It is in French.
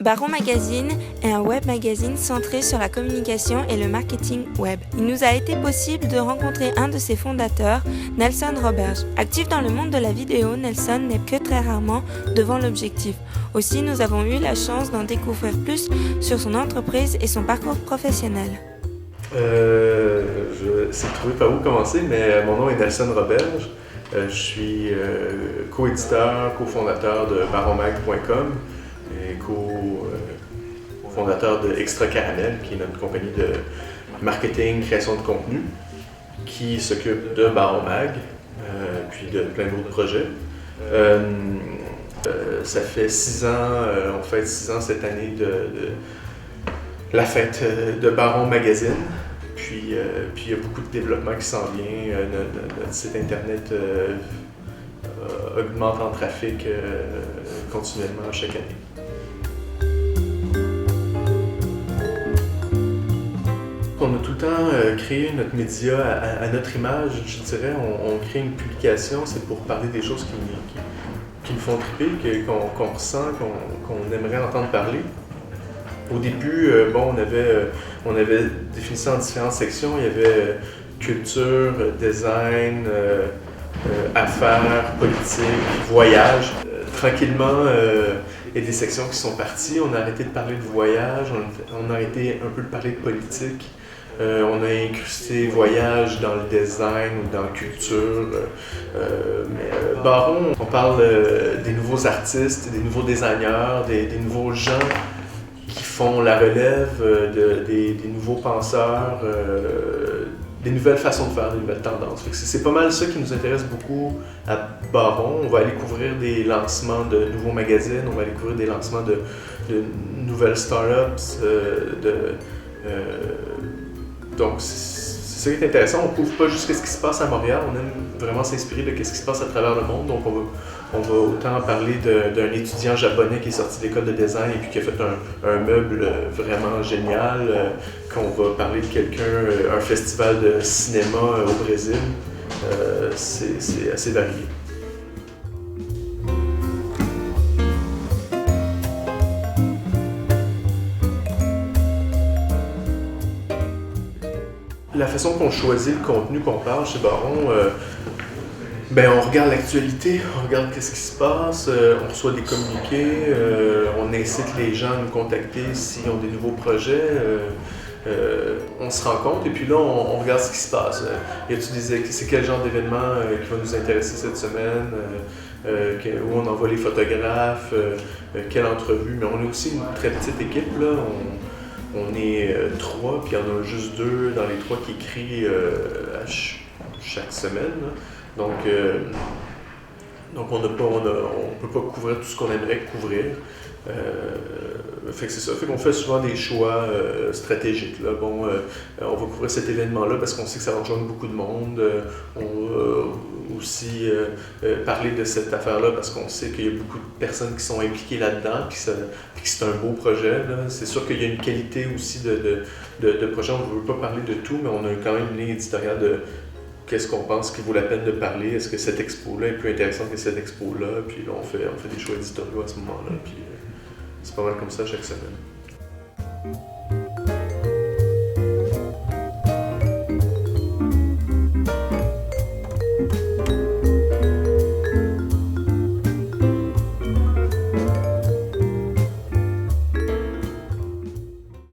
Baron Magazine est un web magazine centré sur la communication et le marketing web. Il nous a été possible de rencontrer un de ses fondateurs, Nelson Roberge. Actif dans le monde de la vidéo, Nelson n'est que très rarement devant l'objectif. Aussi, nous avons eu la chance d'en découvrir plus sur son entreprise et son parcours professionnel. Je sais trouver par où commencer, mais mon nom est Nelson Roberge. Je suis co-éditeur, cofondateur de baronmag.com et cofondateur de Extra Caramel, qui est notre compagnie de marketing, création de contenu, qui s'occupe de Baron Mag, puis de plein d'autres projets. Ça fait 6 ans, on fête 6 ans cette année de la fête de Baron Magazine. Puis il y a beaucoup de développement qui s'en vient. Notre site internet augmente en trafic continuellement chaque année. On a tout le temps créé notre média à notre image, je dirais. On crée une publication, c'est pour parler des choses qui nous font triper, qu'on ressent, qu'on aimerait entendre parler. Au début, on avait défini ça en différentes sections. Il y avait culture, design, affaires, politique, voyage. Tranquillement, il y a des sections qui sont parties. On a arrêté de parler de voyage, on a arrêté un peu de parler de politique. On a incrusté voyage dans le design ou dans la culture. Baron, on parle des nouveaux artistes, des nouveaux designers, des nouveaux gens qui font la relève, des nouveaux penseurs, des nouvelles façons de faire, des nouvelles tendances. C'est pas mal ça qui nous intéresse beaucoup à Baron. On va aller couvrir des lancements de nouveaux magazines, on va aller couvrir des lancements de nouvelles startups, donc, c'est ça qui est intéressant. On ne couvre pas juste ce qui se passe à Montréal, on aime vraiment s'inspirer de ce qui se passe à travers le monde. Donc, on va autant parler d'un étudiant japonais qui est sorti de l'école de design et puis qui a fait un meuble vraiment génial, qu'on va parler de un festival de cinéma au Brésil. C'est assez varié. La façon qu'on choisit le contenu qu'on parle chez Baron, on regarde l'actualité, on regarde qu'est-ce qui se passe, on reçoit des communiqués, on incite les gens à nous contacter s'ils ont des nouveaux projets, on se rencontre et puis là on regarde ce qui se passe. C'est quel genre d'événement qui va nous intéresser cette semaine, où on envoie les photographes, quelle entrevue, mais on est aussi une très petite équipe là. On est 3, puis il y en a juste 2 dans les 3 qui écrivent chaque semaine. Là. Donc on peut pas couvrir tout ce qu'on aimerait couvrir. Fait que c'est ça. Fait qu'on fait souvent des choix stratégiques. Là. On va couvrir cet événement-là parce qu'on sait que ça va rejoindre beaucoup de monde. On va aussi parler de cette affaire-là parce qu'on sait qu'il y a beaucoup de personnes qui sont impliquées là-dedans, puis que c'est un beau projet. Là. C'est sûr qu'il y a une qualité aussi de projet. On ne veut pas parler de tout, mais on a quand même une ligne éditoriale de qu'est-ce qu'on pense qu'il vaut la peine de parler. Est-ce que cette expo-là est plus intéressante que cette expo-là? Puis là, on fait des choix éditoriaux à ce moment-là. Puis c'est pas mal comme ça chaque semaine.